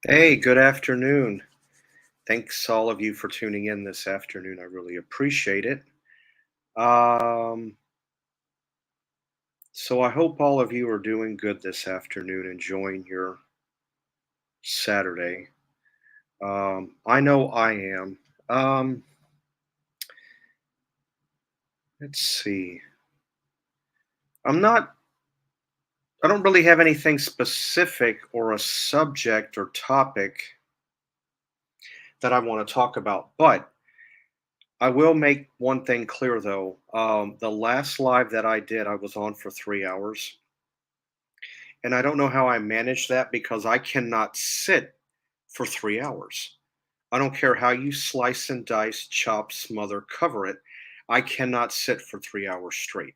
Hey, good afternoon. Thanks all of you for tuning in this afternoon. I really appreciate it. Um, so I hope all of you are doing good this afternoon, enjoying your Saturday. I know I am. Um, let's see. I'm not, I don't really have anything specific or a subject or topic that I want to talk about, but I will make one thing clear though. The last live that I did, I was on for 3 hours. And I don't know how I manage that because I cannot sit for 3 hours. I don't care how you slice and dice, chop, smother, cover it. I cannot sit for 3 hours straight.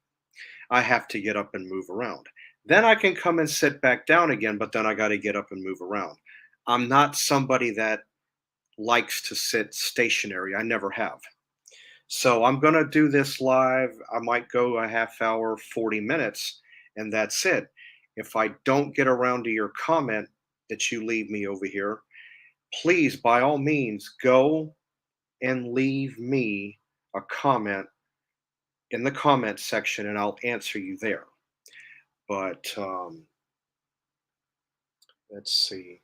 I have to get up and move around. Then I can come and sit back down again, but then I got to get up and move around. I'm not somebody that likes to sit stationary. I never have. So I'm going to do this live. I might go a half hour, 40 minutes, and that's it. If I don't get around to your comment that you leave me over here, please, by all means, go and leave me a comment in the comment section and I'll answer you there. But let's see.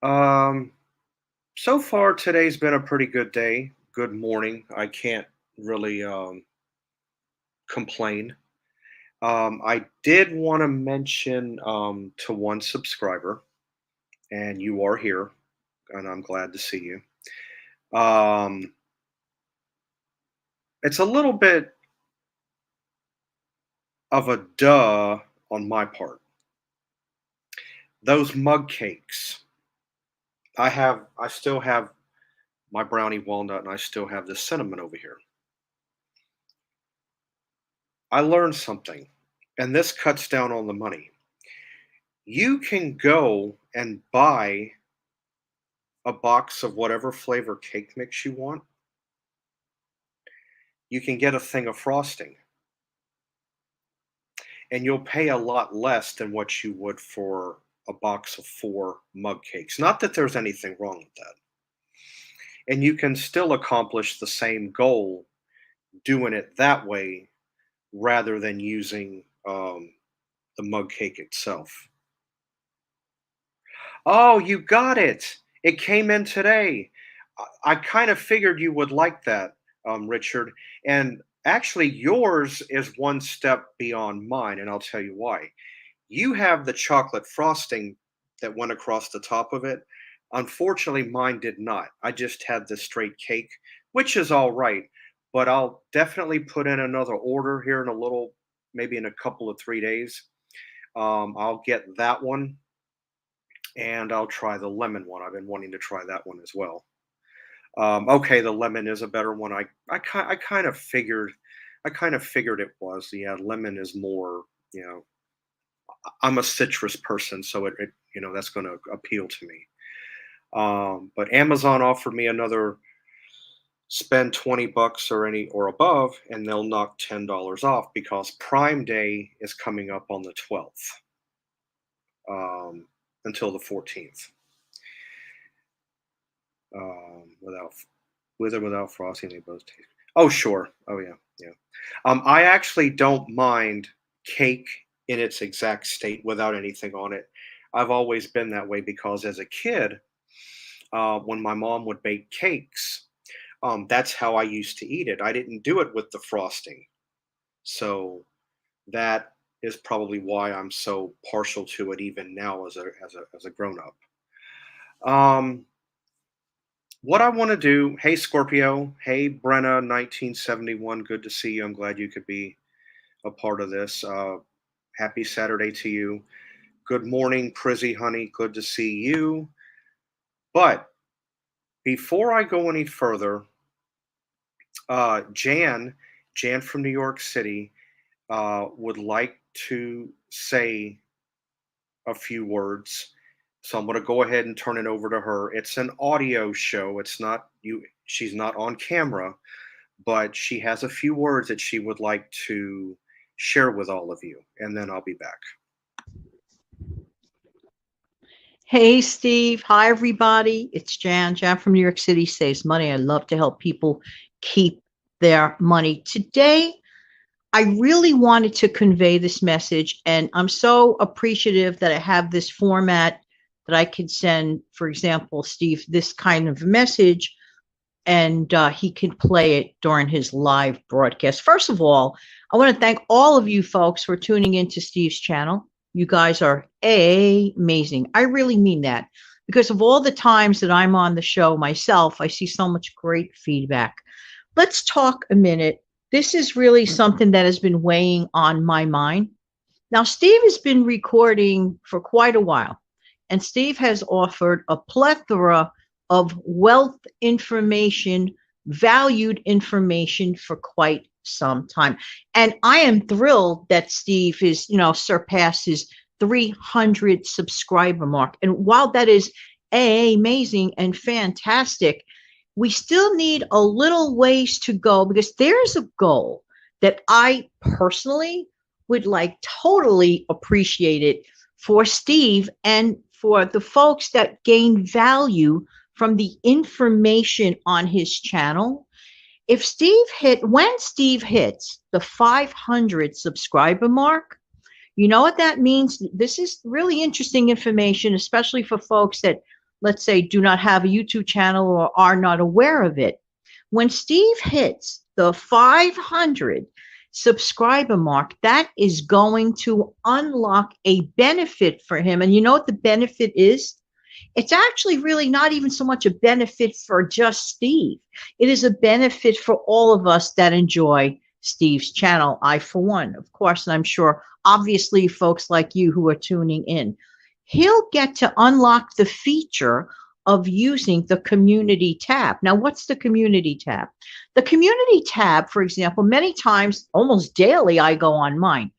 Um, so far, today's been a pretty good day. Good morning. I can't really complain. I did want to mention to one subscriber, and you are here, and I'm glad to see you. Um, it's a little bit of a duh on my part. Those mug cakes, I still have my brownie walnut, and I still have the cinnamon over here. I learned something, and this cuts down on the money. You can go and buy a box of whatever flavor cake mix you want. You can get a thing of frosting and you'll pay a lot less than what you would for a box of 4 mug cakes. Not that there's anything wrong with that. And you can still accomplish the same goal doing it that way rather than using the mug cake itself. Oh, you got it. It came in today. I kind of figured you would like that, Richard. And actually, yours is one step beyond mine, and I'll tell you why. You have the chocolate frosting that went across the top of it. Unfortunately, mine did not. I just had the straight cake, which is all right. But I'll definitely put in another order here in a little, maybe in a couple of 3 days. I'll get that one and I'll try the lemon one. I've been wanting to try that one as well. Okay, the lemon is a better one. I kind of figured it was. Yeah, lemon is more. You know, I'm a citrus person, so it that's going to appeal to me. But Amazon offered me another spend $20 or any or above, and they'll knock $10 off because Prime Day is coming up on the 12th until the 14th. Without with or without frosting, they both taste. Oh, sure. Oh, yeah, yeah. I actually don't mind cake in its exact state without anything on it. I've always been that way because as a kid, when my mom would bake cakes, that's how I used to eat it. I didn't do it with the frosting, so that is probably why I'm so partial to it even now as a grown up. Um, what I want to do, hey Scorpio, hey Brenna 1971, good to see you. I'm glad you could be a part of this. Happy Saturday to you. Good morning, Prizzy Honey. Good to see you. But before I go any further, Jan from New York City, would like to say a few words. So I'm going to go ahead and turn it over to her. It's an audio show. It's not you. She's not on camera, but she has a few words that she would like to share with all of you, and then I'll be back. Hey, Steve. Hi, everybody. It's Jan. Jan from New York City saves money. I love to help people keep their money. Today, I really wanted to convey this message, and I'm so appreciative that I have this format that I can send, for example, Steve, this kind of message, and he can play it during his live broadcast. First of all, I want to thank all of you folks for tuning into Steve's channel. You guys are amazing. I really mean that because of all the times that I'm on the show myself, I see so much great feedback. Let's talk a minute. This is really something that has been weighing on my mind. Now, Steve has been recording for quite a while, and Steve has offered a plethora of wealth information, valued information for quite some time. And I am thrilled that Steve is, surpassed his 300 subscriber mark. And while that is amazing and fantastic, we still need a little ways to go because there's a goal that I personally would like totally appreciate it for Steve and for the folks that gain value from the information on his channel. When Steve hits the 500 subscriber mark, you know what that means? This is really interesting information, especially for folks that, let's say, do not have a YouTube channel or are not aware of it. When Steve hits the 500 subscriber mark, that is going to unlock a benefit for him. And you know what the benefit is? It's actually really not even so much a benefit for just Steve. It is a benefit for all of us that enjoy Steve's channel. I, for one, of course, and I'm sure, obviously, folks like you who are tuning in. He'll get to unlock the feature of using the community tab. Now, what's the community tab? The community tab, for example, many times, almost daily, I go on mine.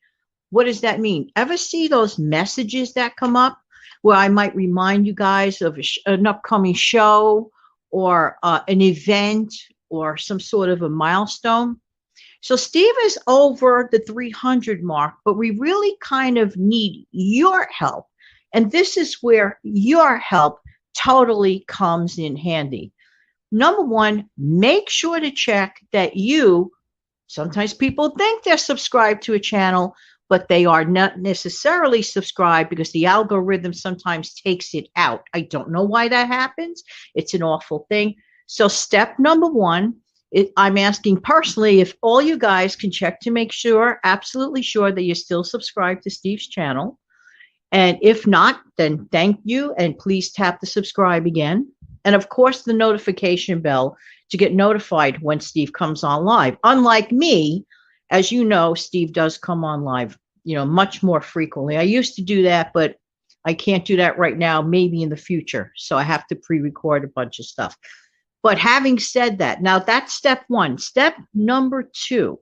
What does that mean? Ever see those messages that come up where I might remind you guys of an upcoming show or an event or some sort of a milestone? So Steve is over the 300 mark, but we really kind of need your help. And this is where your help totally comes in handy. Number one, make sure to check that sometimes people think they're subscribed to a channel, but they are not necessarily subscribed because the algorithm sometimes takes it out. I don't know why that happens. It's an awful thing. So step number one, I'm asking personally if all you guys can check to make sure, absolutely sure that you're still subscribed to Steve's channel. And if not, then thank you. And please tap the subscribe again. And of course, the notification bell to get notified when Steve comes on live. Unlike me, as you know, Steve does come on live, much more frequently. I used to do that, but I can't do that right now, maybe in the future. So I have to pre-record a bunch of stuff. But having said that, now that's step one. Step number two,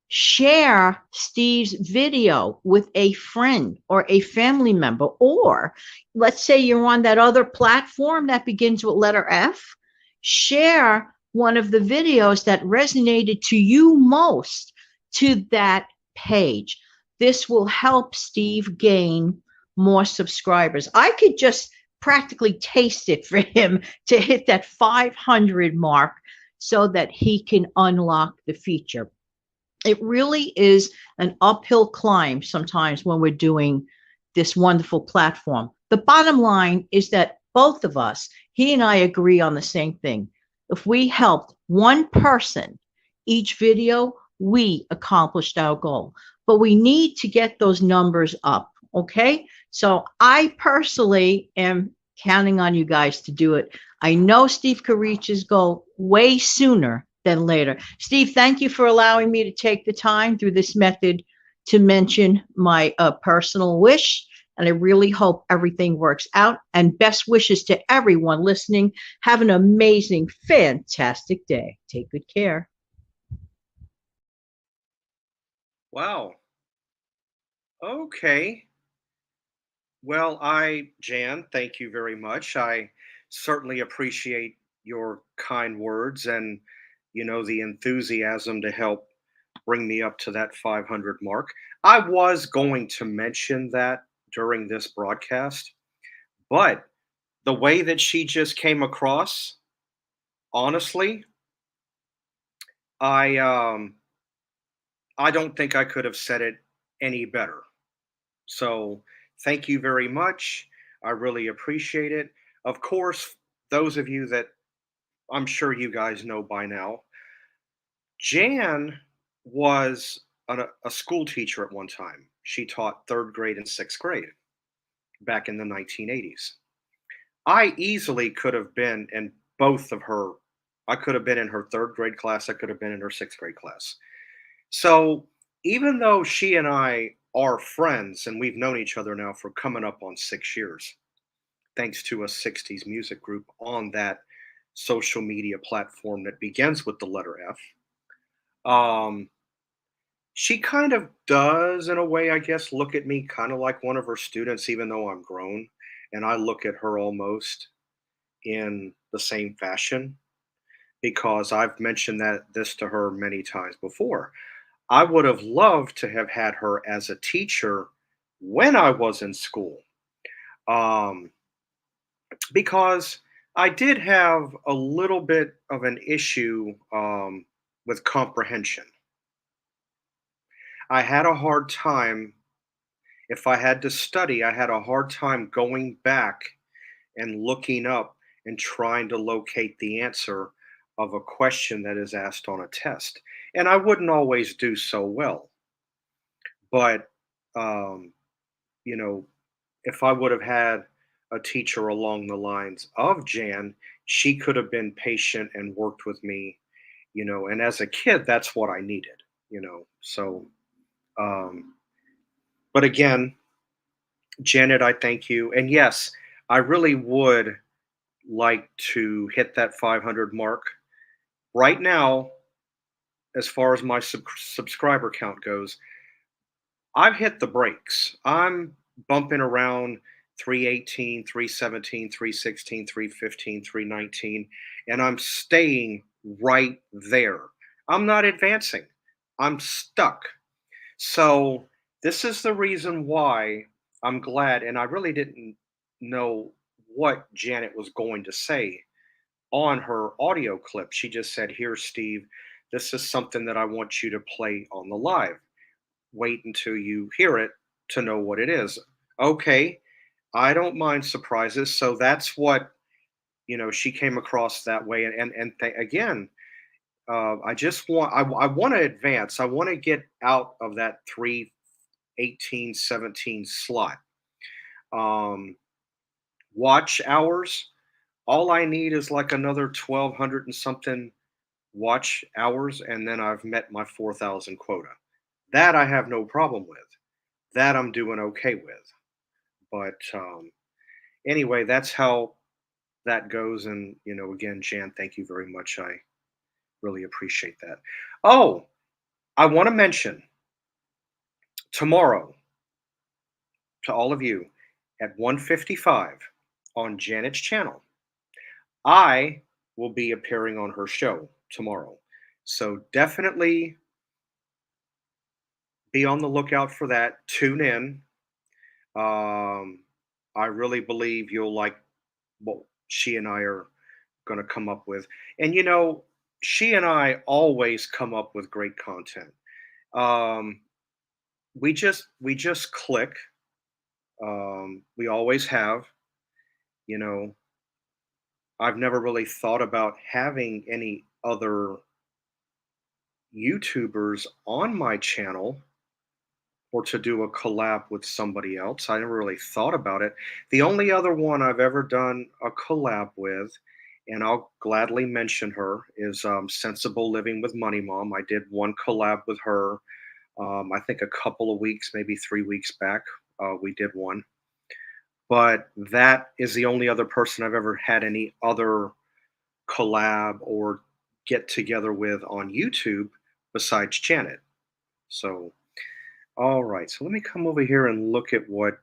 share Steve's video with a friend or a family member. Or let's say you're on that other platform that begins with letter F. Share one of the videos that resonated to you most to that page. This will help Steve gain more subscribers. I could just practically taste it for him to hit that 500 mark so that he can unlock the feature. It really is an uphill climb sometimes when we're doing this wonderful platform. The bottom line is that both of us, he and I, agree on the same thing. If we helped one person each video, we accomplished our goal. But we need to get those numbers up, okay? So I personally am counting on you guys to do it. I know Steve could reach his goal way sooner than later. Steve, thank you for allowing me to take the time through this method to mention my personal wish. And I really hope everything works out. And best wishes to everyone listening. Have an amazing, fantastic day. Take good care. Wow. Okay. Well, Jan, thank you very much. I certainly appreciate your kind words and, the enthusiasm to help bring me up to that 500 mark. I was going to mention that during this broadcast, But the way that she just came across, honestly, I um I don't think I could have said it any better. So, thank you very much. I really appreciate it. Of course, those of you that I'm sure you guys know by now, Jan was a school teacher at one time. She taught third grade and sixth grade back in the 1980s. I easily could have been in both of her. I could have been in her third grade class. I could have been in her sixth grade class. So even though she and I are friends and we've known each other now for coming up on 6 years, thanks to a 60s music group on that social media platform that begins with the letter F, um, she kind of does, in a way, I guess, look at me kind of like one of her students, even though I'm grown. And I look at her almost in the same fashion because I've mentioned this to her many times before. I would have loved to have had her as a teacher when I was in school, um, because I did have a little bit of an issue with comprehension. I had a hard time, if I had to study, I had a hard time going back and looking up and trying to locate the answer of a question that is asked on a test. And I wouldn't always do so well. But, um, you know, if I would have had a teacher along the lines of Jan, she could have been patient and worked with me, and as a kid, that's what I needed. So, um, but again, Janet, I thank you. And yes, I really would like to hit that 500 mark. Right now, as far as my subscriber count goes, I've hit the brakes. I'm bumping around 318, 317, 316, 315, 319, and I'm staying right there. I'm not advancing. I'm stuck. So, this is the reason why I'm glad, and I really didn't know what Janet was going to say on her audio clip. She just said, "Here, Steve, this is something that I want you to play on the live. Wait until you hear it to know what it is." Okay, I don't mind surprises. So that's what, she came across that way. Again, I just I want to advance. I want to get out of that 318-17 slot. Um, watch hours. All I need is like another 1,200 and something watch hours, and then I've met my 4,000 quota. That I have no problem with. That I'm doing okay with. But anyway, that's how that goes. And, again, Jan, thank you very much. I really appreciate that. Oh, I want to mention tomorrow to all of you at 1:55 on Janet's channel, I will be appearing on her show tomorrow. So definitely be on the lookout for that. Tune in. Um, I really believe you'll like what she and I are going to come up with. And she and I always come up with great content. Um, we just click. We always have. You know, I've never really thought about having any other YouTubers on my channel or to do a collab with somebody else. I never really thought about it. The only other one I've ever done a collab with, and I'll gladly mention her, is Sensible Living with Money Mom. I did one collab with her, I think a couple of weeks, maybe 3 weeks back. We did one. But that is the only other person I've ever had any other collab or get together with on YouTube besides Janet. So all right, so let me come over here and look at what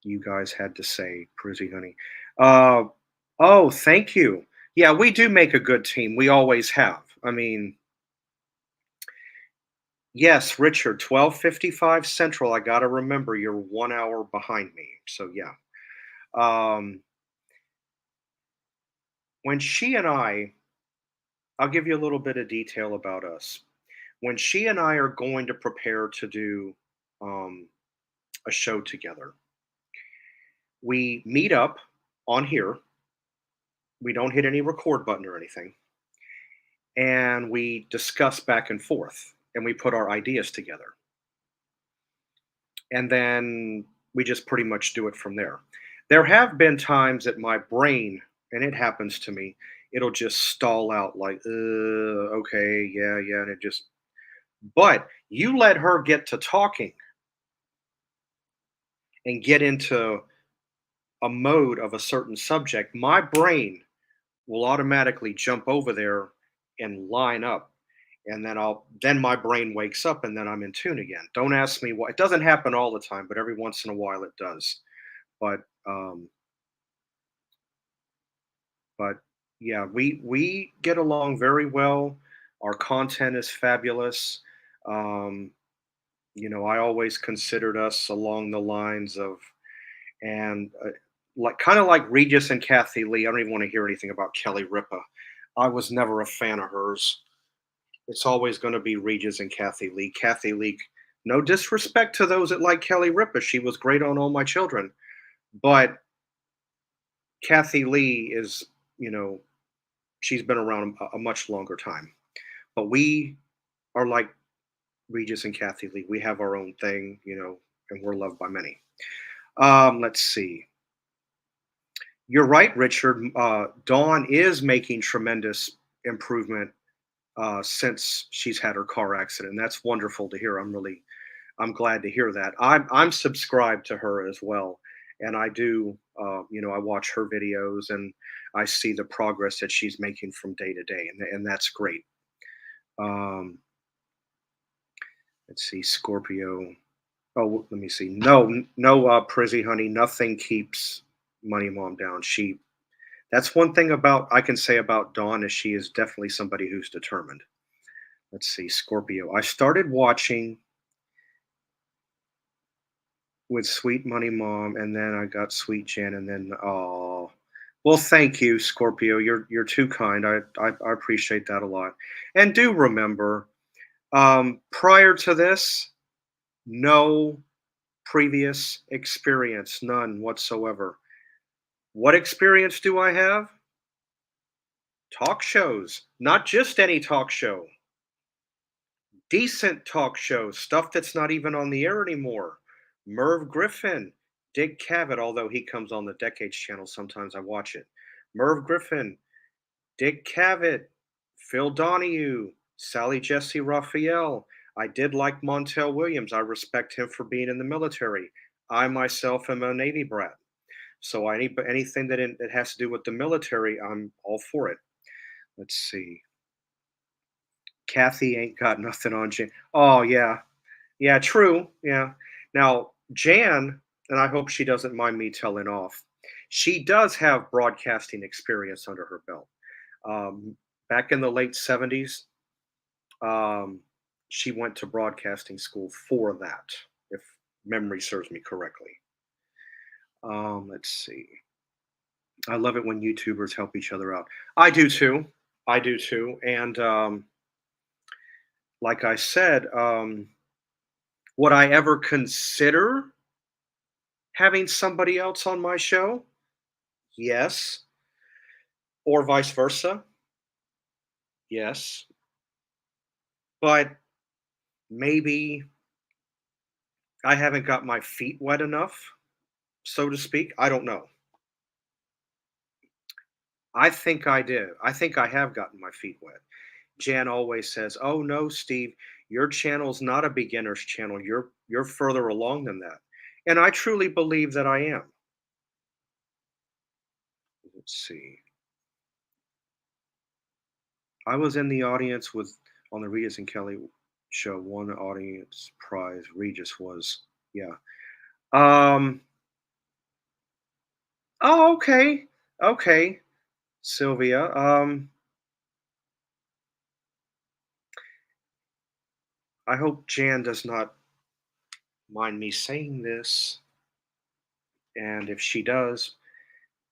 you guys had to say, Prizzy Honey. Uh, oh, thank you. Yeah, we do make a good team. We always have. I mean, yes, Richard, 12:55 Central. I got to remember you're 1 hour behind me. So yeah. when she and I'll give you a little bit of detail about us. When she and I are going to prepare to do um, a show together, we meet up on here. We don't hit any record button or anything, and we discuss back and forth, and we put our ideas together, and then we just pretty much do it from there. There have been times that my brain, and it happens to me, it'll just stall out like, okay, yeah, yeah, and it just. But you let her get to talking and get into a mode of a certain subject, my brain will automatically jump over there and line up. And then my brain wakes up and then I'm in tune again. Don't ask me why. It doesn't happen all the time, but every once in a while it does. But um but yeah, we get along very well. Our content is fabulous. Um I always considered us along the lines of and like kind of like Regis and Kathy Lee. I don't even want to hear anything about Kelly Ripa. I was never a fan of hers. It's always going to be Regis and Kathy Lee. Kathy Lee, no disrespect to those that like Kelly Ripa. She was great on All My Children. But Kathy Lee is, you know, she's been around a much longer time. But we are like Regis and Kathy Lee. We have our own thing, and we're loved by many. Let's see. You're right, Richard. Dawn is making tremendous improvement since she's had her car accident. That's wonderful to hear. I'm glad to hear that. I'm subscribed to her as well, and I do. I watch her videos and I see the progress that she's making from day to day, and that's great. Um, let's see, Scorpio. Oh, let me see. No, no, Prizzy, honey. Nothing keeps Money Mom down. That's one thing about I can say about Dawn is she is definitely somebody who's determined. Let's see, Scorpio. I started watching with Sweet Money Mom, and then I got Sweet Jan, and then oh, well, thank you, Scorpio. You're too kind. I appreciate that a lot. And do remember, prior to this, no previous experience, none whatsoever. What experience do I have? Talk shows, not just any talk show. Decent talk shows, stuff that's not even on the air anymore. Merv Griffin, Dick Cavett, although he comes on the Decades channel, sometimes I watch it. Merv Griffin, Dick Cavett, Phil Donahue, Sally Jesse Raphael. I did like Montel Williams. I respect him for being in the military. I myself am a Navy brat. So anything that has to do with the military, I'm all for it. Let's see. Kathy ain't got nothing on Jan. Oh yeah, yeah, true. Yeah. Now, Jan, and I hope she doesn't mind me telling off, she does have broadcasting experience under her belt. Back in the late 70s, um, she went to broadcasting school for that, if memory serves me correctly. Let's see. I love it when YouTubers help each other out. I do too. I do too. And like I said, would I ever consider having somebody else on my show? Yes. Or vice versa? Yes. But maybe I haven't got my feet wet enough, so to speak. I don't know. I think I did. I think I have gotten my feet wet. Jan always says, "Oh no, Steve, your channel's not a beginner's channel. You're further along than that." And I truly believe that I am. Let's see. I was in the audience with on the Regis and Kelly show. One audience prize Regis was, yeah. Um. Oh, okay. Okay, Sylvia. I hope Jan does not mind me saying this, and if she does,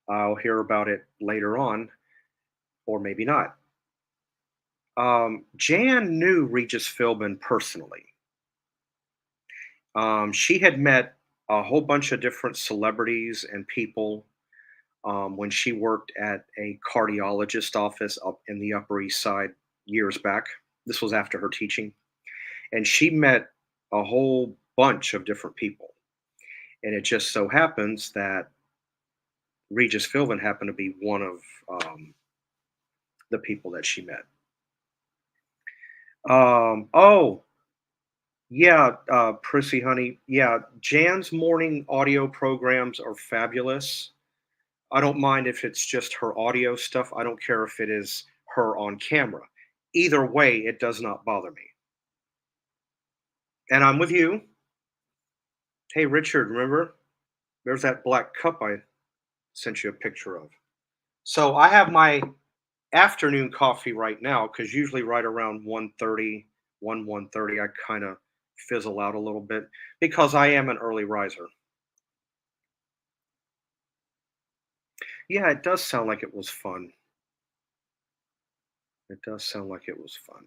I'll hear about it later on. or maybe not. Jan knew Regis Philbin personally. She had met a whole bunch of different celebrities and people when she worked at a cardiologist office up in the Upper East Side years back. This was after her teaching. And she met a whole bunch of different people. And it just so happens that Regis Philbin happened to be one of the people that she met. Oh, yeah, Prissy, honey. Yeah, Jan's morning audio programs are fabulous. I don't mind if it's just her audio stuff. I don't care if it is her on camera. Either way, it does not bother me. And I'm with you. Hey, Richard, remember? There's that black cup I sent you a picture of. So I have my afternoon coffee right now because usually right around 1:30, 1:30, I kind of fizzle out a little bit because I am an early riser. Yeah, it does sound like it was fun. It does sound like it was fun.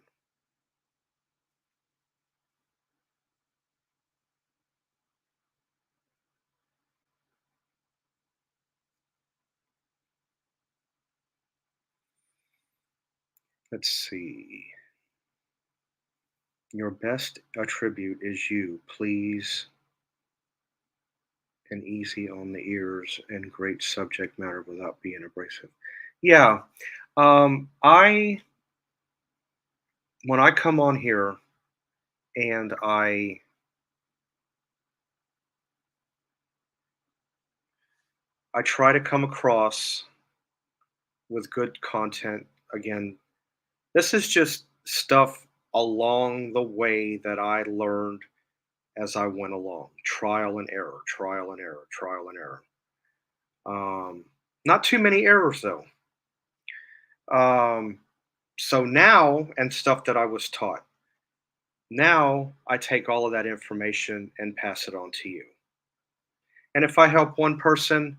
Let's see. Your best attribute is you, please, and easy on the ears and great subject matter without being abrasive. Yeah, I when I come on here and I try to come across with good content. Again, this is just stuff along the way that I learned as I went along. Trial and error, trial and error, trial and error. Not too many errors though. Um, so now, and stuff that I was taught. Now I take all of that information and pass it on to you. And if I help one person,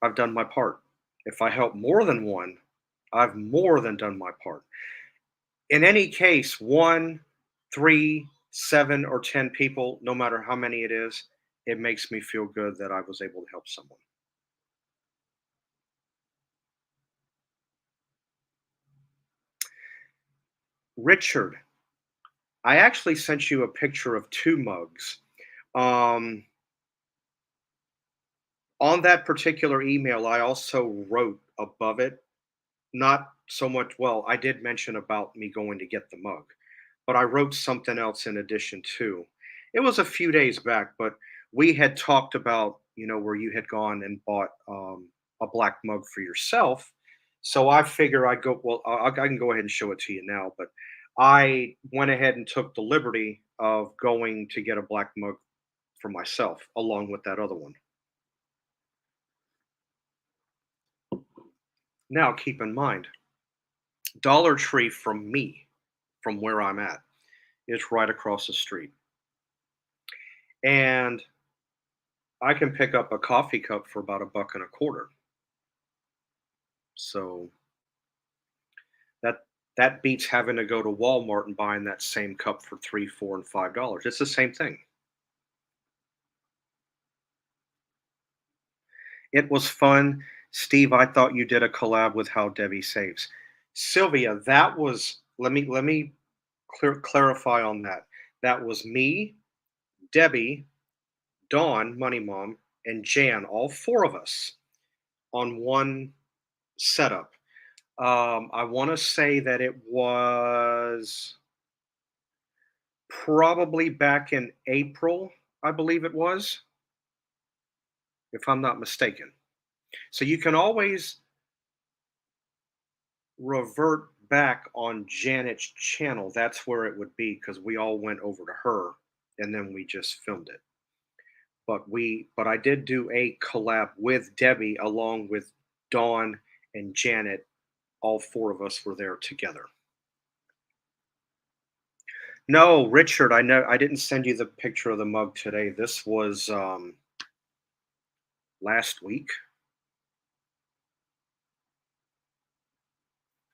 I've done my part. If I help more than one, I've more than done my part. In any case, one, three, seven, or 10 people, no matter how many it is, it makes me feel good that I was able to help someone. Richard, I actually sent you a picture of two mugs. Um, on that particular email, I also wrote above it, not so much, well, I did mention about me going to get the mug, but I wrote something else in addition too. It was a few days back, but we had talked about, where you had gone and bought a black mug for yourself. So I figure I'd go, well, I can go ahead and show it to you now, but I went ahead and took the liberty of going to get a black mug for myself along with that other one. Now, keep in mind, Dollar Tree from me, from where I'm at, is right across the street. And I can pick up a coffee cup for about a buck and a quarter. So that that beats having to go to Walmart and buying that same cup for 3, 4, and $5. It's the same thing. It was fun. Steve, I thought you did a collab with How Debbie Saves. Sylvia, that was let me clarify on that. That was me, Debbie, Dawn, Money Mom, and Jan, all four of us on one setup. I want to say that it was probably back in April, I believe it was, if I'm not mistaken. So you can always revert back on Janet's channel. That's where it would be because we all went over to her and then we just filmed it. But I did do a collab with Debbie along with Dawn and Janet. All four of us were there together. No, Richard, I know I didn't send you the picture of the mug today. This was last week.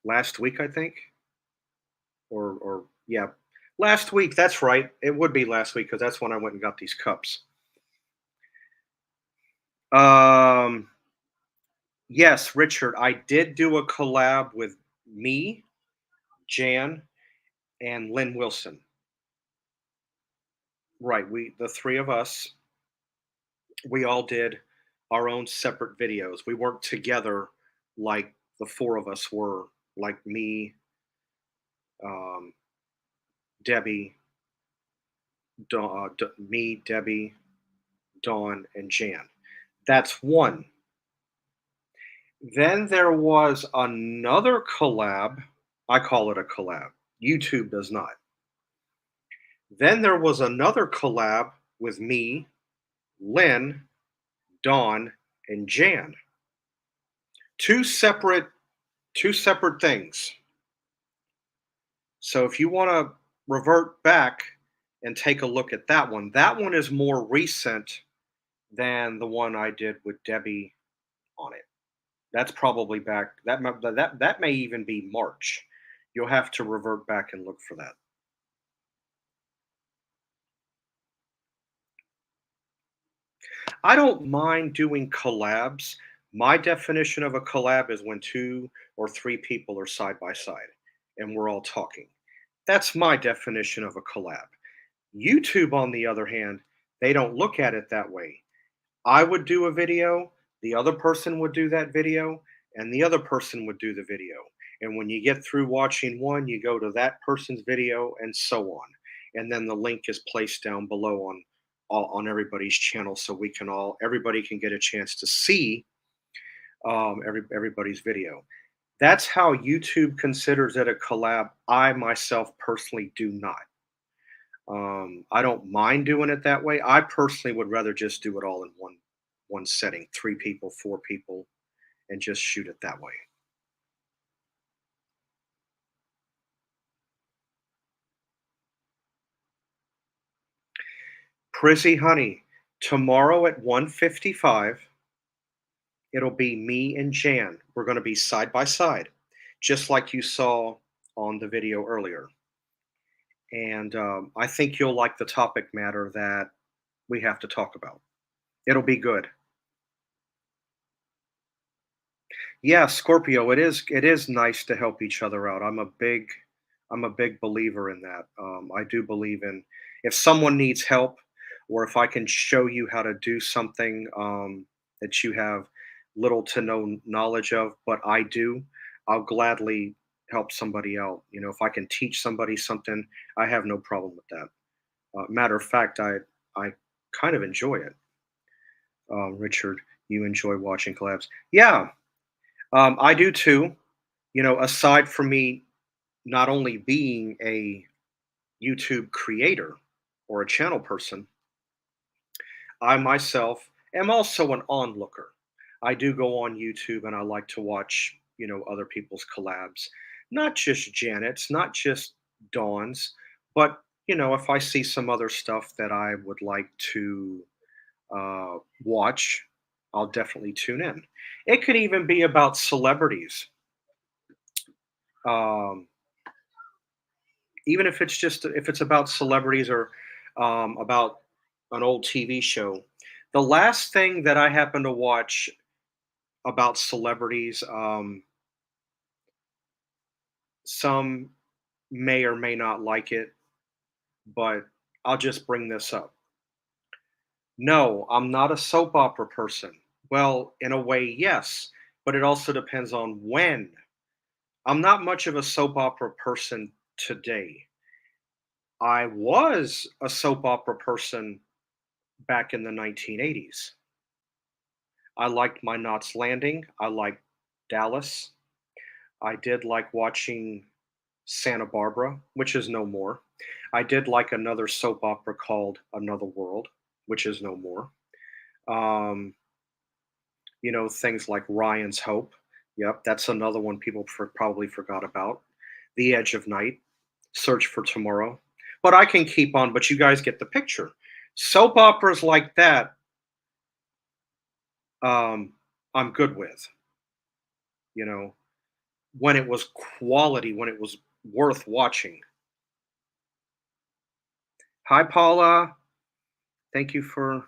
last week, I think, or yeah, last week. That's right. It would be last week because that's when I went and got these cups. Um, yes, Richard, I did do a collab with me, Jan, and Lynn Wilson. Right, the three of us, we all did our own separate videos. We weren't together like the four of us were, like me, um, Debbie, me, Debbie, Dawn, and Jan. That's one. Then there was another collab. I call it a collab. YouTube does not. Then there was another collab with me, Lynn, Dawn, and Jan. Two separate two separate things. So if you want to revert back and take a look at that one is more recent than the one I did with Debbie on it. That's probably back that may even be March. You'll have to revert back and look for that. I don't mind doing collabs. My definition of a collab is when two or three people are side by side and we're all talking. That's my definition of a collab. YouTube, on the other hand, they don't look at it that way. I would do a video, the other person would do that video, and the other person would do the video. And when you get through watching one, you go to that person's video and so on. And then the link is placed down below on everybody's channel so everybody can get a chance to see everybody's video. That's how YouTube considers it a collab. I myself personally do not. I don't mind doing it that way. I personally would rather just do it all in one setting, three people, four people, and just shoot it that way. Prissy Honey, tomorrow at 1:55, it'll be me and Jan. We're going to be side by side, just like you saw on the video earlier. And I think you'll like the topic matter that we have to talk about. It'll be good. Yeah, Scorpio, it is nice to help each other out. I'm a big believer in that. I do believe in if someone needs help or if I can show you how to do something that you have little to no knowledge of, but I do, I'll gladly help somebody out. If I can teach somebody something, I have no problem with that. Matter of fact, I kind of enjoy it. Richard, you enjoy watching collabs? Yeah, I do too. Aside from me not only being a YouTube creator or a channel person, I myself am also an onlooker. I do go on YouTube and I like to watch, other people's collabs, not just Janet's, not just Dawn's, but if I see some other stuff that I would like to watch, I'll definitely tune in. It could even be about celebrities. Um, Even if it's about celebrities or about an old TV show. The last thing that I happen to watch about celebrities, some may or may not like it, but I'll just bring this up. No, I'm not a soap opera person. Well, in a way, yes, but it also depends on when. I'm not much of a soap opera person today. I was a soap opera person back in the 1980s. I liked My Knots Landing. I liked Dallas. I did like watching Santa Barbara, which is no more. I did like another soap opera called Another World, which is no more. Um, things like Ryan's Hope. Yep, that's another one people probably forgot about. The Edge of Night, Search for Tomorrow. But I can keep on, but you guys get the picture. Soap operas like that, um, I'm good with. You know, when it was quality, when it was worth watching. Hi, Paula. Thank you for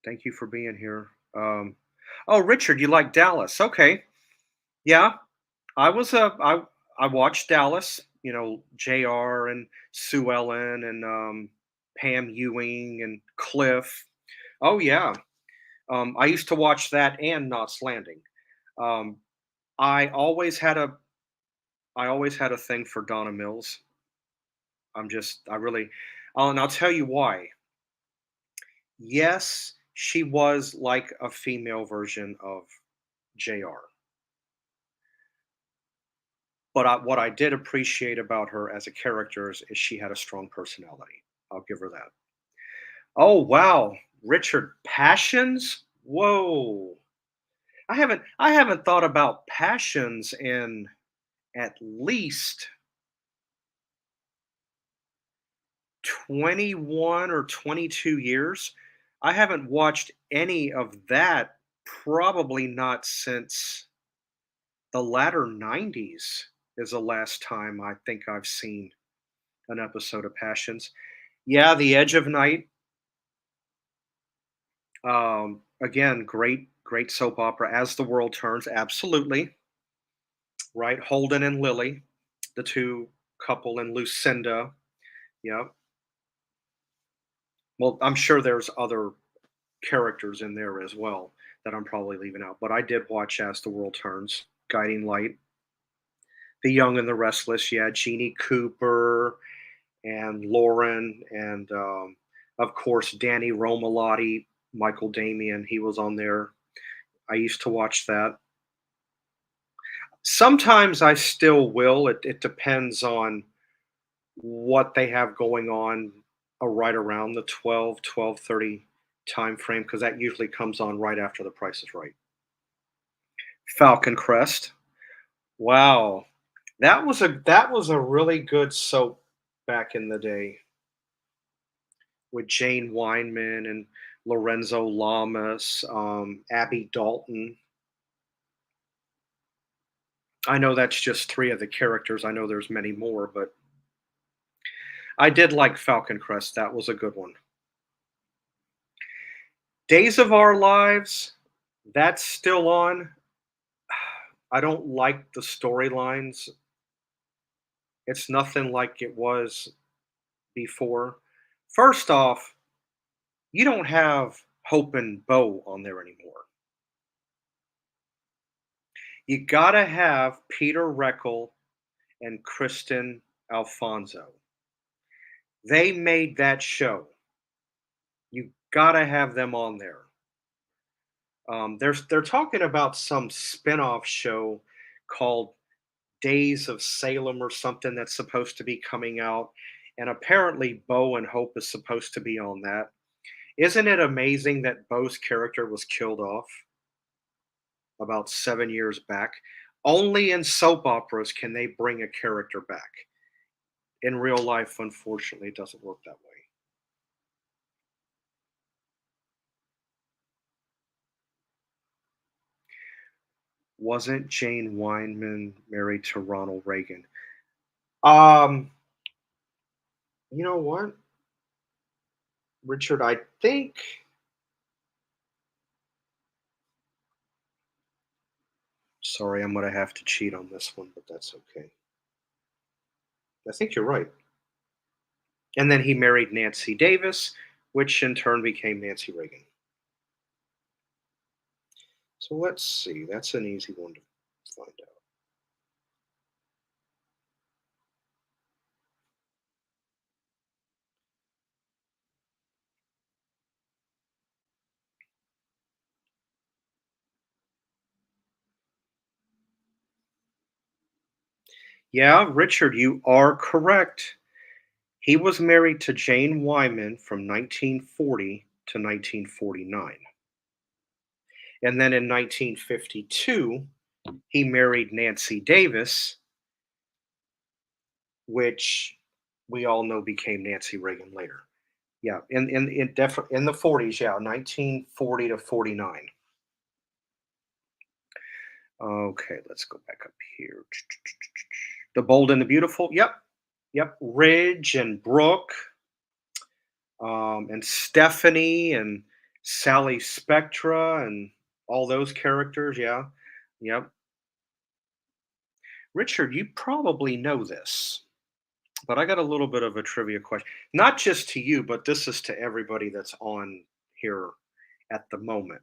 thank you for being here. Oh, Richard, you like Dallas? Okay, yeah. I was I watched Dallas. You know, Jr. and Sue Ellen and Pam Ewing and Cliff. Oh yeah. I used to watch that and Knots Landing. Um, I always had a I always had a thing for Donna Mills. I really, and I'll tell you why. Yes, she was like a female version of JR. But what I did appreciate about her as a character is she had a strong personality. I'll give her that. Oh wow, Richard Passions. Whoa, I haven't thought about Passions in at least 21 or 22 years. I haven't watched any of that, probably not since the latter 90s is the last time I think I've seen an episode of Passions. Yeah, The Edge of Night. Again, great soap opera. As the World Turns, absolutely. Right. Holden and Lily, the two couple, and Lucinda. Yeah. Well, I'm sure there's other characters in there as well that I'm probably leaving out. But I did watch As the World Turns, Guiding Light, The Young and the Restless. Yeah, Jeannie Cooper and Lauren, and of course Danny Romalotti, Michael Damian. He was on there. I used to watch that. Sometimes I still will. It depends on what they have going on right around the 12:30 time frame because that usually comes on right after The Price is Right. Falcon Crest. Wow. That was a really good soap back in the day with Jane Weinman and Lorenzo Lamas, Abby Dalton. I know that's just three of the characters. I know there's many more, but I did like Falcon Crest. That was a good one. Days of Our Lives, that's still on. I don't like the storylines. It's nothing like it was before. First off, you don't have Hope and Bo on there anymore. You gotta have Peter Reckel and Kristen Alfonso. They made that show. You gotta have them on there. They're talking about some spin-off show called Days of Salem or something that's supposed to be coming out, and apparently Bo and Hope is supposed to be on that. Isn't it amazing that Bo's character was killed off about 7 years back? Only in soap operas can they bring a character back. In real life, unfortunately, it doesn't work that way. Wasn't Jane Weinman married to Ronald Reagan? Um, you know what, Richard? I think. Sorry, I'm gonna have to cheat on this one, but that's okay. I think you're right. And then he married Nancy Davis, which in turn became Nancy Reagan. So let's see. That's an easy one to find out. Yeah, Richard, you are correct. He was married to Jane Wyman from 1940 to 1949. And then in 1952, he married Nancy Davis, which we all know became Nancy Reagan later. Yeah, in the 40s, yeah, 1940 to 49. Okay, let's go back up here. The Bold and the Beautiful. Yep. Yep. Ridge and Brooke, and Stephanie and Sally Spectra and all those characters. Yeah. Yep. Richard, you probably know this, but I got a little bit of a trivia question. Not just to you, but this is to everybody that's on here at the moment.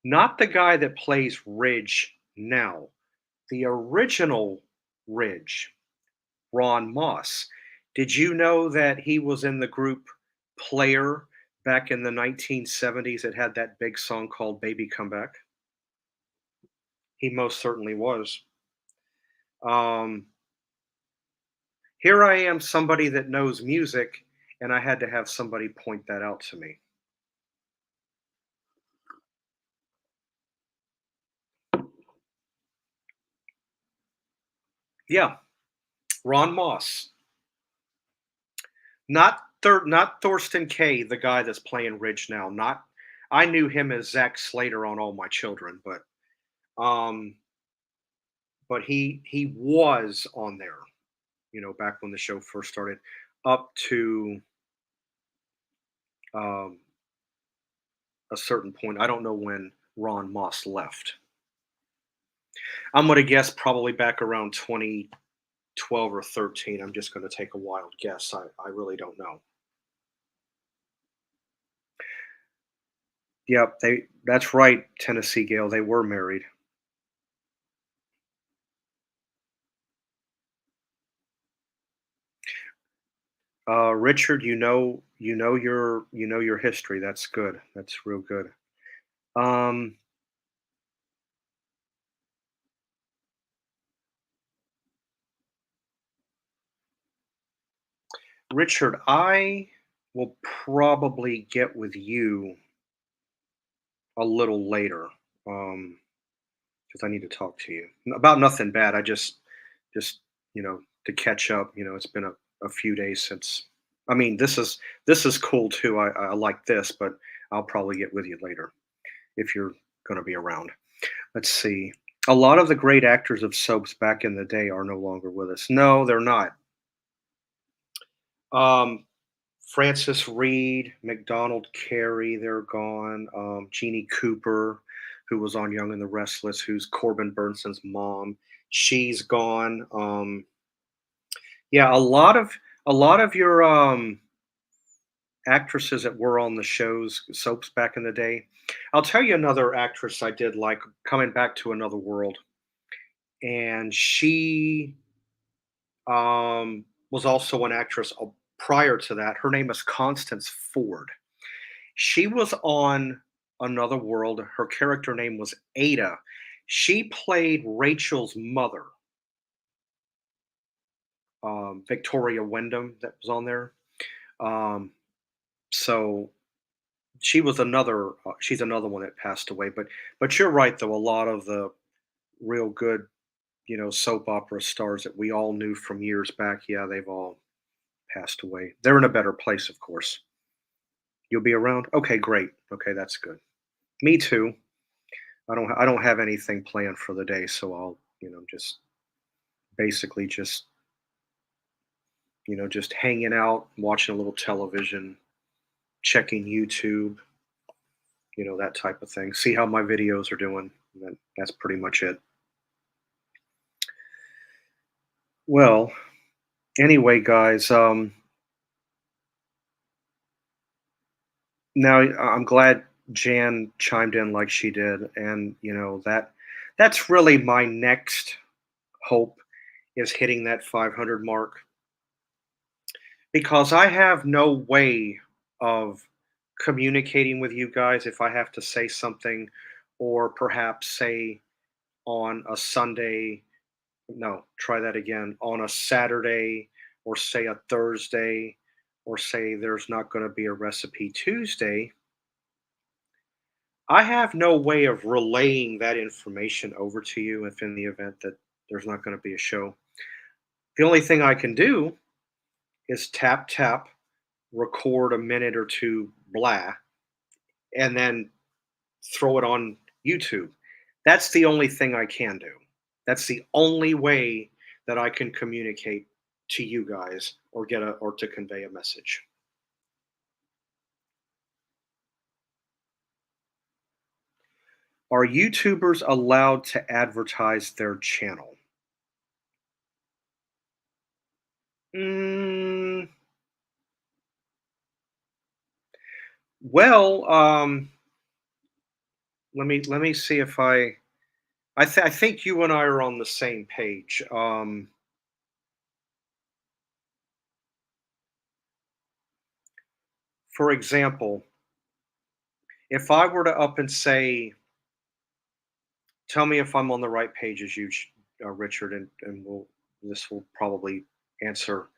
Not the guy that plays Ridge now, the original Ridge, Ron Moss. Did you know that he was in the group Player back in the 1970s? It had that big song called Baby Come Back? He most certainly was. Um, Here I am, somebody that knows music, and I had to have somebody point that out to me. Yeah, Ron Moss. Not Thorsten K, the guy that's playing Ridge now. Not I knew him as Zack Slater on All My Children, um but he was on there, back when the show first started, up to um a certain point. I don't know when Ron Moss left. I'm gonna guess probably back around 2012 or 13. I'm just gonna take a wild guess. I really don't know. Yep, that's right, Tennessee Gale. They were married. Richard, you know your history. That's good. That's real good. Um, Richard, I will probably get with you a little later. Because I need to talk to you about nothing bad. I just to catch up. It's been a few days since. I mean, this is cool too. I like this, but I'll probably get with you later if you're going to be around. Let's see. A lot of the great actors of soaps back in the day are no longer with us. No, they're not. Um, Francis Reed, McDonald Carey, they're gone. Jeannie Cooper, who was on Young and the Restless, who's Corbin Burnson's mom, she's gone. Yeah, a lot of your actresses that were on the shows, soaps back in the day. I'll tell you another actress I did like, Coming Back to Another World, and she was also an actress prior to that. Her name is Constance Ford. She was on Another World. Her character name was Ada. She played Rachel's mother, Victoria Wyndham, that was on there. Um, so she's another one that passed away. But you're right though. A lot of the real good, soap opera stars that we all knew from years back, yeah, they've all passed away. They're in a better place, of course. You'll be around? Okay, great. Okay, that's good. Me too. I don't have anything planned for the day, so I'll, just basically just hanging out, watching a little television, checking YouTube, that type of thing. See how my videos are doing. And that's pretty much it. Well, anyway, guys, now I'm glad Jan chimed in like she did, and that's really my next hope is hitting that 500 mark because I have no way of communicating with you guys if I have to say something or perhaps say on a Sunday, no, try that again, on a Saturday or say a Thursday or say there's not going to be a recipe Tuesday. I have no way of relaying that information over to you if in the event that there's not going to be a show. The only thing I can do is tap, tap, record a minute or two, blah, and then throw it on YouTube. That's the only thing I can do. That's the only way that I can communicate to you guys or to convey a message. Are YouTubers allowed to advertise their channel? Mm, well, let me see if I think you and I are on the same page. For example, if I were to up and say, tell me if I'm on the right page as you, Richard, and this will probably answer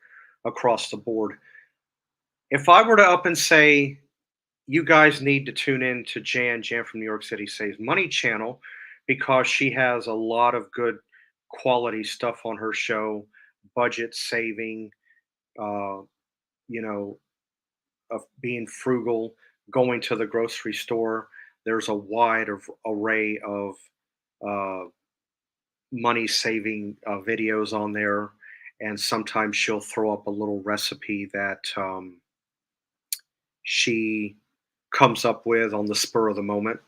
across the board. If I were to up and say, you guys need to tune in to Jan from New York City Saves Money channel because she has a lot of good quality stuff on her show, budget saving, uh, you know, of being frugal, going to the grocery store. There's a wide array of uh, money saving videos on there. And sometimes she'll throw up a little recipe that she comes up with on the spur of the moment.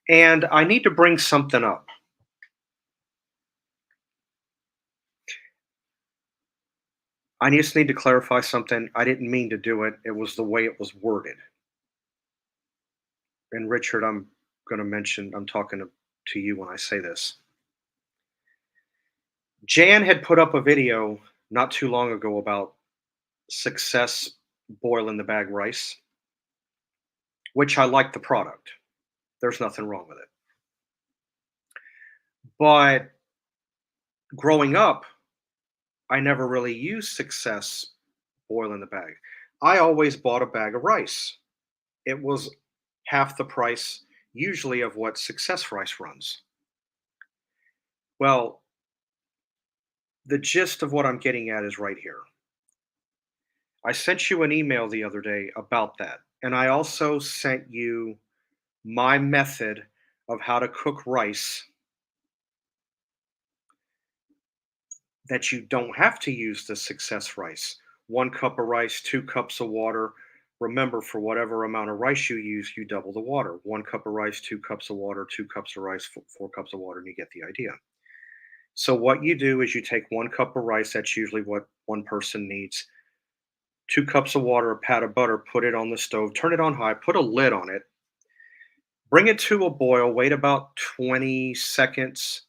And I need to bring something up. I just need to clarify something. I didn't mean to do it. It was the way it was worded. And Richard, I'm going to mention, I'm talking to you when I say this. Jan had put up a video not too long ago about success boil in the bag rice, which I like the product. There's nothing wrong with it. But growing up, I never really used success boil in the bag. I always bought a bag of rice. It was half the price, usually, of what success rice runs. Well, the gist of what I'm getting at is right here. I sent you an email the other day about that. And I also sent you my method of how to cook rice that you don't have to use the success rice. 1 cup of rice, 2 cups of water. Remember, for whatever amount of rice you use, you double the water. 1 cup of rice, 2 cups of water, 2 cups of rice, 4 cups of water, and you get the idea. So, what you do is you take 1 cup of rice, that's usually what one person needs, 2 cups of water, a pat of butter, put it on the stove, turn it on high, put a lid on it, bring it to a boil, wait about 20 seconds,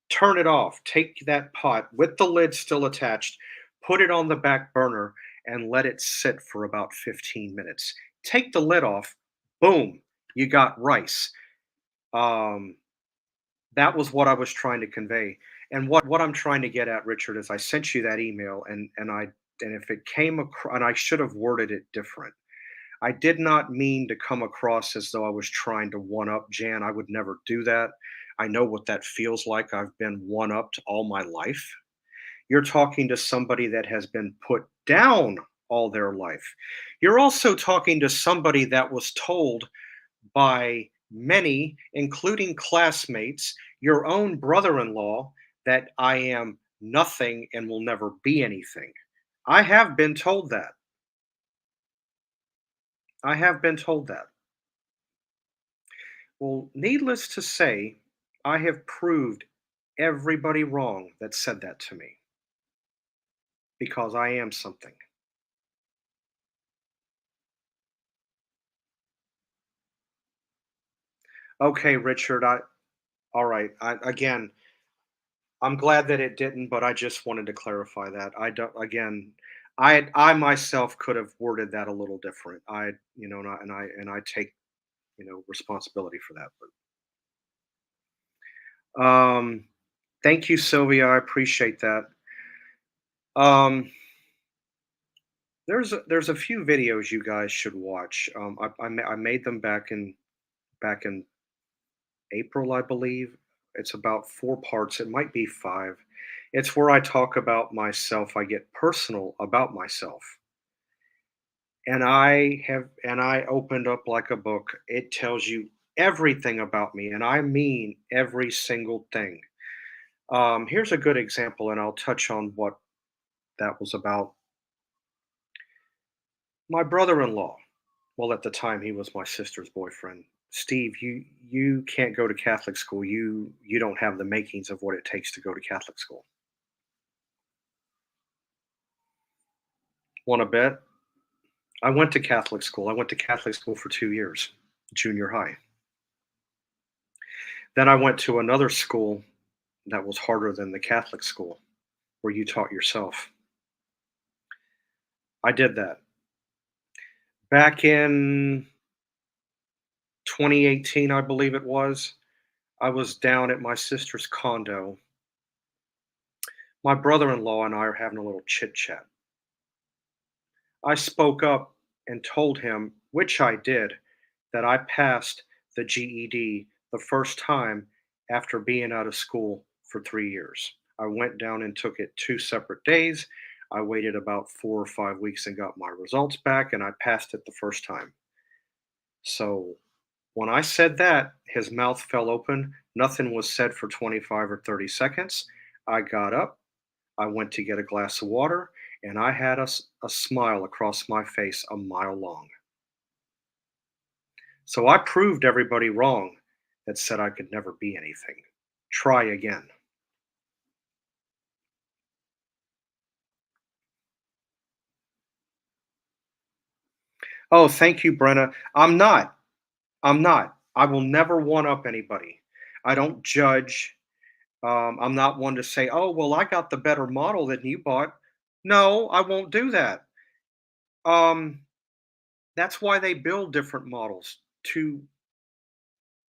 turn it off. Take that pot with the lid still attached, put it on the back burner, and let it sit for about 15 minutes. Take the lid off, boom, you got rice. Um, that was what I was trying to convey. And what I'm trying to get at, Richard, is I sent you that email, and if it came across, and I should have worded it different. I did not mean to come across as though I was trying to one up Jan. I would never do that. I know what that feels like. I've been one upped all my life. You're talking to somebody that has been put down all their life. You're also talking to somebody that was told by many, including classmates, your own brother in law, that I am nothing and will never be anything. I have been told that. I have been told that. Well, needless to say, I have proved everybody wrong that said that to me because I am something. Okay, Richard, all right. Again, I'm glad that it didn't, but I just wanted to clarify that. I don't again, I myself could have worded that a little different. And I take, responsibility for that. But thank you, Sylvia. I appreciate that. Um there's a few videos you guys should watch. I made them back in April, I believe. It's about 4 parts. It might be five. It's where I talk about myself. I get personal about myself, and I opened up like a book. It tells you. everything about me, and I mean every single thing. Here's a good example, and I'll touch on what that was about. My brother-in-law, well, at the time he was my sister's boyfriend. Steve, you can't go to Catholic school. You don't have the makings of what it takes to go to Catholic school. Want to bet? I went to Catholic school. I went to Catholic school for 2 years, junior high. Then I went to another school that was harder than the Catholic school, where you taught yourself. I did that. Back in 2018, I believe it was, I was down at my sister's condo. My brother-in-law and I are having a little chit chat. I spoke up and told him, which I did, that I passed the GED the first time after being out of school for 3 years. I went down and took it 2 separate days. I waited about 4 or 5 weeks and got my results back, and I passed it the first time. So when I said that, his mouth fell open. Nothing was said for 25 or 30 seconds. I got up, I went to get a glass of water, and I had a smile across my face a mile long. So I proved everybody wrong that said I could never be anything. Try again. Oh, thank you, Brenna. I'm not. I'm not. I will never one up anybody. I don't judge. I'm not one to say, oh, well, I got the better model than you bought. No, I won't do that. Um, that's why they build different models to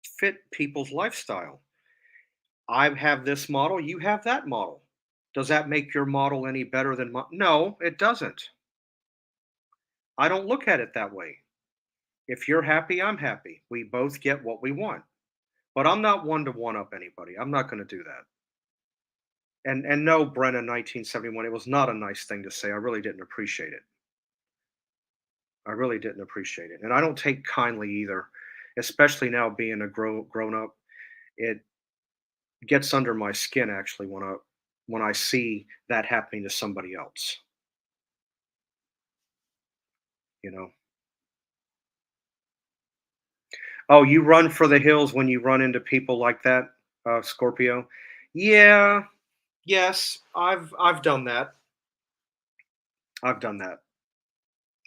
fit people's lifestyle. I have this model, you have that model. Does that make your model any better than mine? No, it doesn't. I don't look at it that way. If you're happy, I'm happy. We both get what we want. But I'm not one to one up anybody. I'm not going to do that. And no, Brenna, 1971, it was not a nice thing to say. I really didn't appreciate it. I really didn't appreciate it. And I don't take kindly either, especially now being a grown up. It gets under my skin actually when I see that happening to somebody else, you know. Oh, you run for the hills when you run into people like that, Scorpio? Yeah, yes, I've done that. I've done that.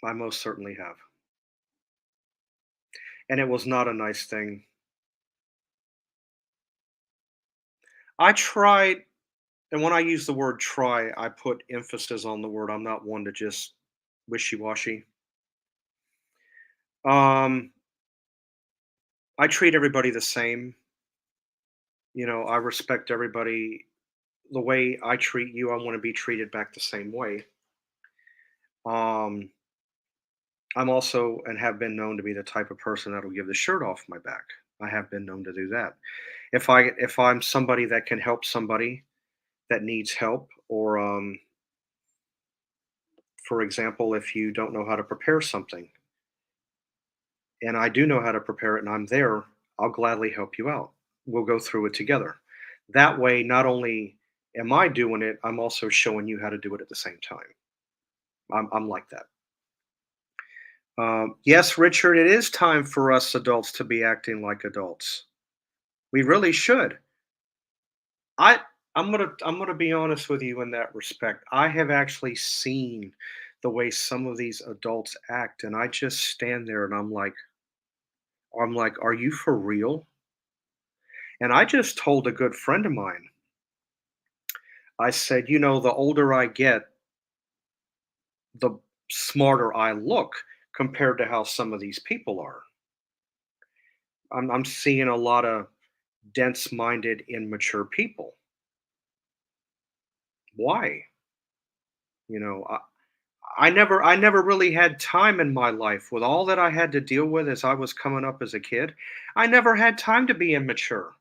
I most certainly have. And it was not a nice thing. I tried, and when I use the word try, I put emphasis on the word. I'm not one to just wishy-washy. Um, I treat everybody the same. I respect everybody. The way I treat you, I want to be treated back the same way. Um, I'm also and have been known to be the type of person that'll give the shirt off my back. I have been known to do that. If I'm somebody that can help somebody that needs help, or for example, if you don't know how to prepare something, and I do know how to prepare it, and I'm there, I'll gladly help you out. We'll go through it together. That way, not only am I doing it, I'm also showing you how to do it at the same time. I'm like that. Yes, Richard, it is time for us adults to be acting like adults. We really should. I I'm gonna be honest with you in that respect. I have actually seen the way some of these adults act, and I just stand there and I'm like, are you for real? And I just told a good friend of mine, I said, the older I get, the smarter I look compared to how some of these people are. I'm seeing a lot of dense-minded, immature people. Why? You know, I never really had time in my life with all that I had to deal with as I was coming up as a kid. I never had time to be immature.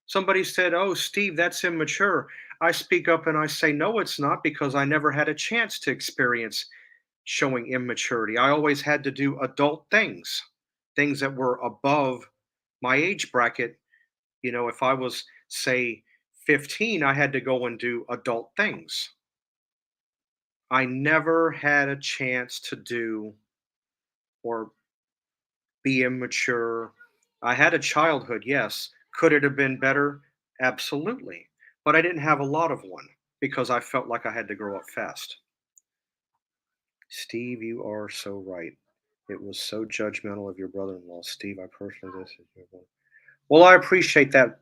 Somebody said, "Oh, Steve, that's immature." I speak up and I say, "No, it's not because I never had a chance to experience showing immaturity. I always had to do adult things, things that were above. my age bracket, if I was, say, 15, I had to go and do adult things. I never had a chance to do or be immature. I had a childhood, yes. Could it have been better? Absolutely. But I didn't have a lot of one because I felt like I had to grow up fast. Steve, you are so right. It was so judgmental of your brother-in-law, Steve. I personally this is your brother. Well, I appreciate that,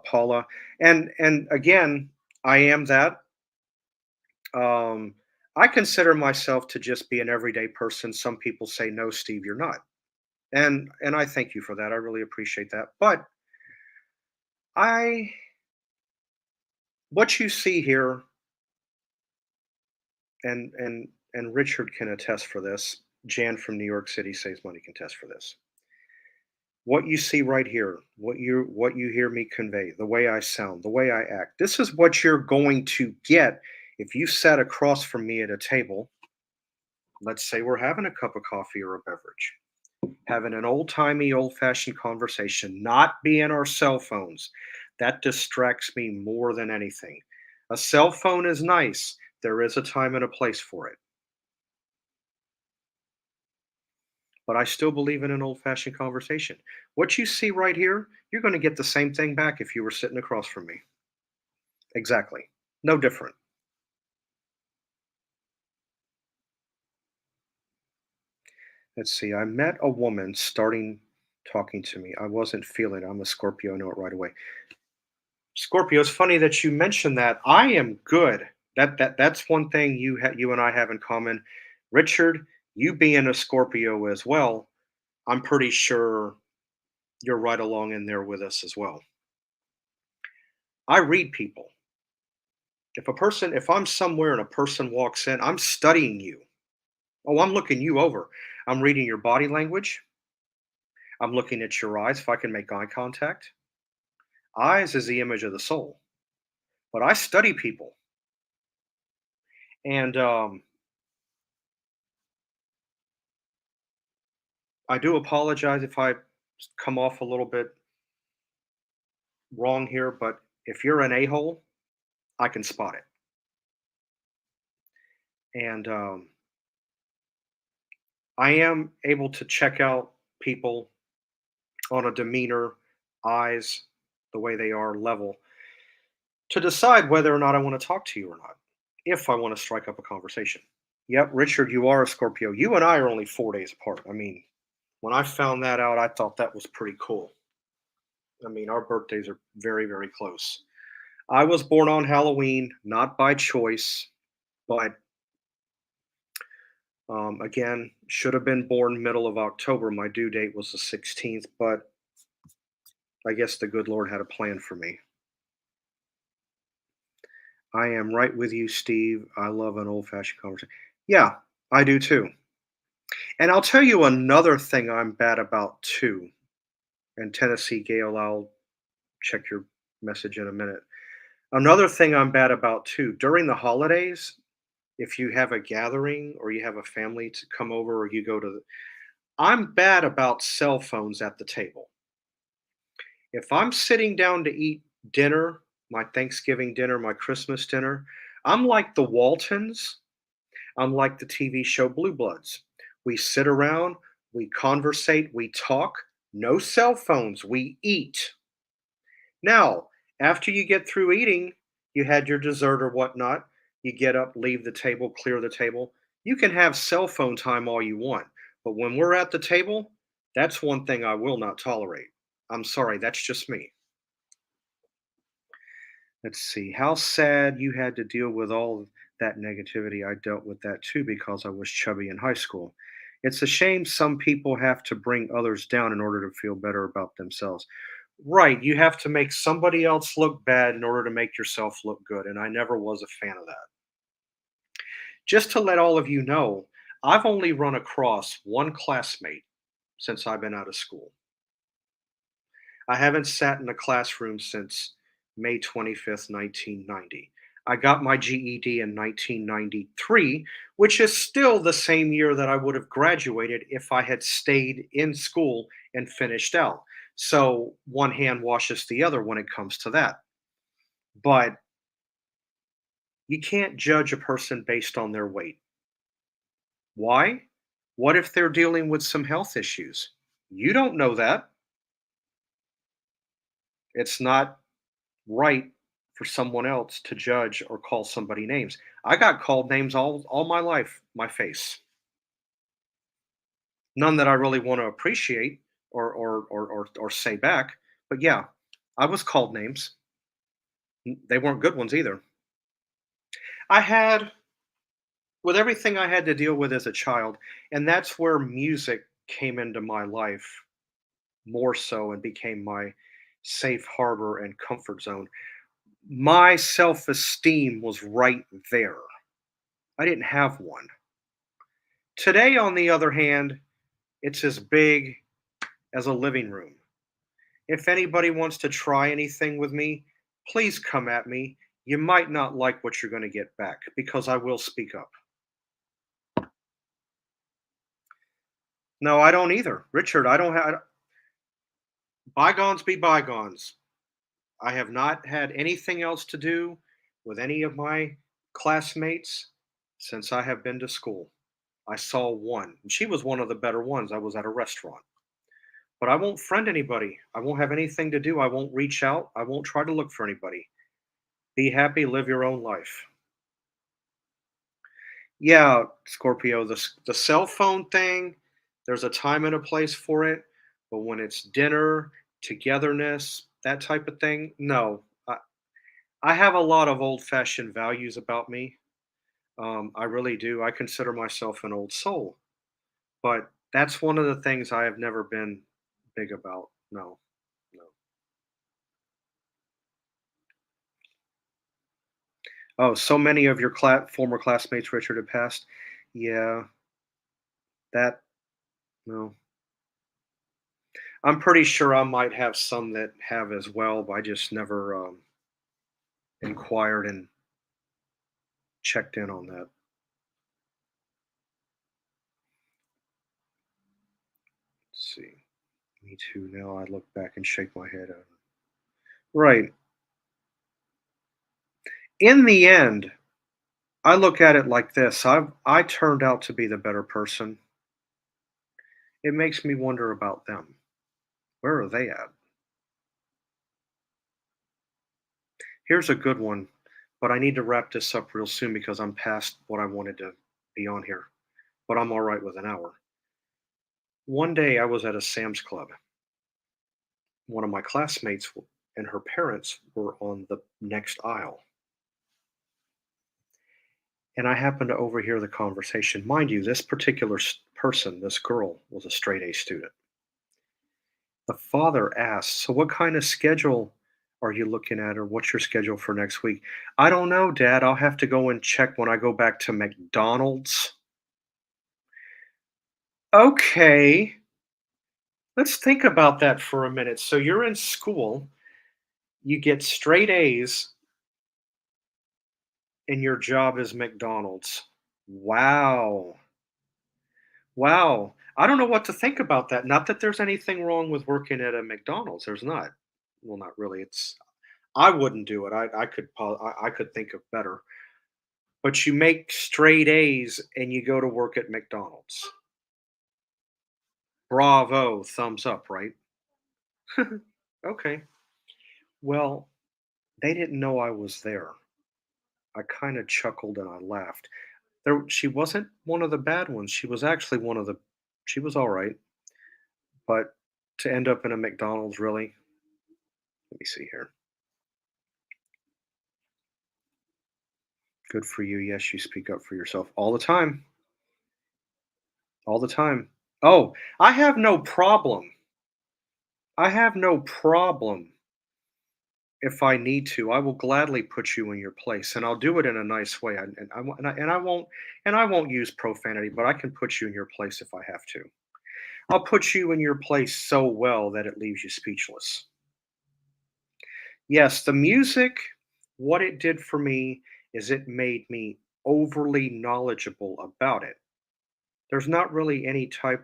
Paula. And again, I am that. Um, I consider myself to just be an everyday person. Some people say, "No, Steve, you're not," and I thank you for that. I really appreciate that. But I, what you see here, and Richard can attest for this. Jan from New York City Saves Money can attest for this. What you see right here, what you hear me convey, the way I sound, the way I act. This is what you're going to get if you sat across from me at a table. Let's say we're having a cup of coffee or a beverage, having an old-timey, old-fashioned conversation, not being our cell phones. That distracts me more than anything. A cell phone is nice. There is a time and a place for it. But I still believe in an old-fashioned conversation. What you see right here, you're going to get the same thing back if you were sitting across from me. Exactly. No different. Let's see. I met a woman starting talking to me. I wasn't feeling it. I'm a Scorpio. I know it right away. Scorpio, it's funny that you mentioned that. I am good. That's one thing you and I have in common. Richard, you being a Scorpio as well, I'm pretty sure you're right along in there with us as well. I read people. If I'm somewhere and a person walks in, I'm studying you. Oh, I'm looking you over. I'm reading your body language. I'm looking at your eyes if I can make eye contact. Eyes is the image of the soul. But I study people. And I do apologize if I come off a little bit wrong here, but if you're an a-hole, I can spot it. And I am able to check out people on a demeanor, eyes, the way they are, level, to decide whether or not I want to talk to you or not, if I want to strike up a conversation. Yep, Richard, you are a Scorpio. You and I are only 4 days apart. I mean, when I found that out, I thought that was pretty cool. I mean, our birthdays are very, very close. I was born on Halloween, not by choice, but again, should have been born middle of October. My due date was the 16th, but I guess the good Lord had a plan for me. I am right with you, Steve. I love an old fashioned conversation. Yeah, I do too. And I'll tell you another thing I'm bad about too. And Tennessee Gale, I'll check your message in a minute. Another thing I'm bad about too, during the holidays, if you have a gathering or you have a family to come over or you go to I'm bad about cell phones at the table. If I'm sitting down to eat dinner, my Thanksgiving dinner, my Christmas dinner, I'm like the Waltons, I'm like the TV show Blue Bloods. We sit around, we conversate, we talk, no cell phones, we eat. Now, after you get through eating, you had your dessert or whatnot, you get up, leave the table, clear the table. You can have cell phone time all you want. But when we're at the table, that's one thing I will not tolerate. I'm sorry, that's just me. Let's see. How sad you had to deal with all that negativity. I dealt with that too because I was chubby in high school. It's a shame some people have to bring others down in order to feel better about themselves. Right, you have to make somebody else look bad in order to make yourself look good, and I never was a fan of that. Just to let all of you know, I've only run across one classmate since I've been out of school. I haven't sat in a classroom since May 25th, 1990. I got my GED in 1993, which is still the same year that I would have graduated if I had stayed in school and finished out. So one hand washes the other when it comes to that. But you can't judge a person based on their weight. Why? What if they're dealing with some health issues? You don't know that. It's not right for someone else to judge or call somebody names. I got called names all my life, my face. None that I really want to appreciate or say back. But yeah, I was called names. They weren't good ones either. I had with everything I had to deal with as a child, and that's where music came into my life more so and became my safe harbor and comfort zone. My self-esteem was right there. I didn't have one. Today, on the other hand, it's as big as a living room. If anybody wants to try anything with me, please come at me. You might not like what you're going to get back because I will speak up. No, I don't either. Richard, I don't have bygones be bygones. I have not had anything else to do with any of my classmates since I have been to school. I saw one, and she was one of the better ones. I was at a restaurant. But I won't friend anybody. I won't have anything to do. I won't reach out. I won't try to look for anybody. Be happy, live your own life. Yeah, Scorpio, the cell phone thing, there's a time and a place for it, but when it's dinner, togetherness, that type of thing, no. I have a lot of old-fashioned values about me. I really do. I consider myself an old soul, but that's one of the things I have never been big about. No, no. Oh, so many of your former classmates, Richard, have passed. Yeah, that no. I'm pretty sure I might have some that have as well, but I just never inquired and checked in on that. Let's see. Me too. Now I look back and shake my head. Right. In the end, I look at it like this. I turned out to be the better person. It makes me wonder about them. Where are they at? Here's a good one, but I need to wrap this up real soon because I'm past what I wanted to be on here. But I'm all right with an hour. One day I was at a Sam's Club. One of my classmates and her parents were on the next aisle. And I happened to overhear the conversation. Mind you, this particular person, this girl, was a straight A student. The father asked, "So, what kind of schedule are you looking at, or what's your schedule for next week?" "I don't know, Dad. I'll have to go and check when I go back to McDonald's." Okay, let's think about that for a minute. So, you're in school, you get straight A's, and your job is McDonald's. Wow. Wow. I don't know what to think about that. Not that there's anything wrong with working at a McDonald's. There's not. Well, not really. I wouldn't do it. I could think of better. But you make straight A's and you go to work at McDonald's. Bravo, thumbs up, right? Okay. Well, they didn't know I was there. I kind of chuckled and I laughed. She wasn't one of the bad ones. She was actually one of the she was all right, but to end up in a McDonald's really? Let me see here. Good for you. Yes, you speak up for yourself all the time. All the time. Oh, I have no problem. I have no problem if I need to. I will gladly put you in your place, and I'll do it in a nice way. And I won't use profanity, but I can put you in your place if I have to. I'll put you in your place so well that it leaves you speechless. Yes, the music, what it did for me is it made me overly knowledgeable about it. There's not really any type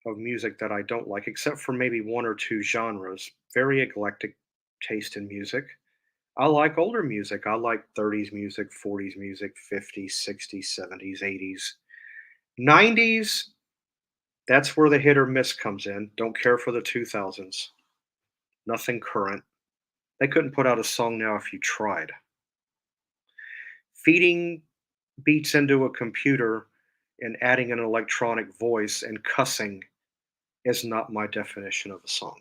of music that I don't like, except for maybe one or two genres. Very eclectic taste in music. I like older music. I like 30s music, 40s music, 50s, 60s, 70s, 80s. 90s, that's where the hit or miss comes in. Don't care for the 2000s. Nothing current. They couldn't put out a song now if you tried. Feeding beats into a computer and adding an electronic voice and cussing is not my definition of a song.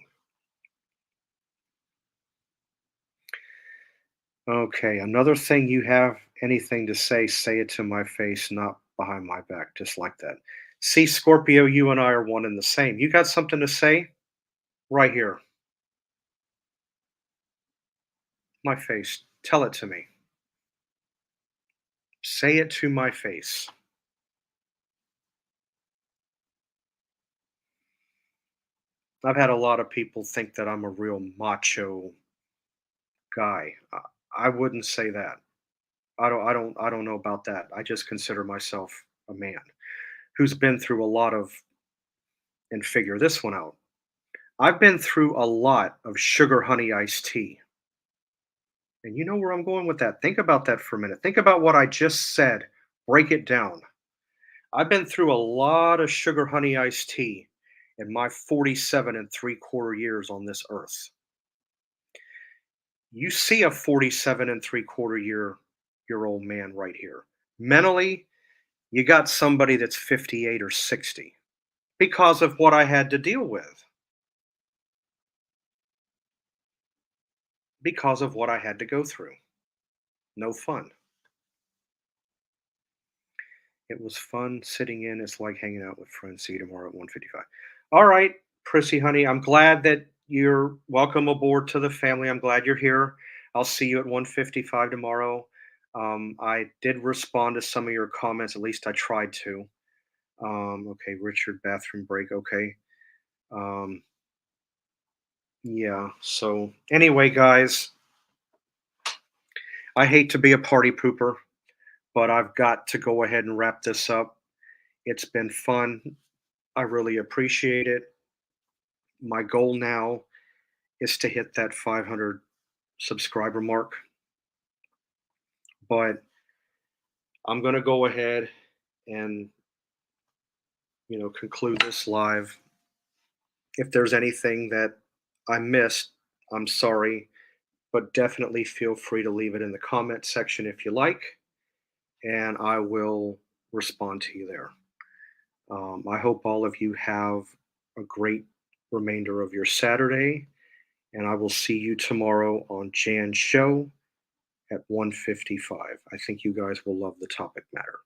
Okay, another thing you have anything to say it to my face, not behind my back, just like that. See, Scorpio, you and I are one and the same. You got something to say? Right here, my face. Tell it to me. Say it to my face. I've had a lot of people think that I'm a real macho guy. I wouldn't say that. I don't know about that. I just consider myself a man who's been through a lot of and figure this one out. I've been through a lot of sugar honey iced tea. And you know where I'm going with that. Think about that for a minute. Think about what I just said. Break it down. I've been through a lot of sugar honey iced tea in my 47 and three-quarter years on this earth. You see a 47 and three-quarter year old man right here. Mentally, you got somebody that's 58 or 60 because of what I had to deal with, because of what I had to go through. No fun. It was fun sitting in. It's like hanging out with friends. See you tomorrow at 1:55. All right, Prissy, honey, I'm glad that you're welcome aboard to the family. I'm glad you're here. I'll see you at 1:55 tomorrow. I did respond to some of your comments. At least I tried to. Okay, Richard, bathroom break. Okay. Um, yeah. So anyway, guys, I hate to be a party pooper, but I've got to go ahead and wrap this up. It's been fun. I really appreciate it. My goal now is to hit that 500 subscriber mark, but I'm going to go ahead and conclude this live. If there's anything that I missed, I'm sorry, but definitely feel free to leave it in the comment section if you like, and I will respond to you there. I hope all of you have a great remainder of your Saturday, and I will see you tomorrow on Jan's show at 1:55. I think you guys will love the topic matter.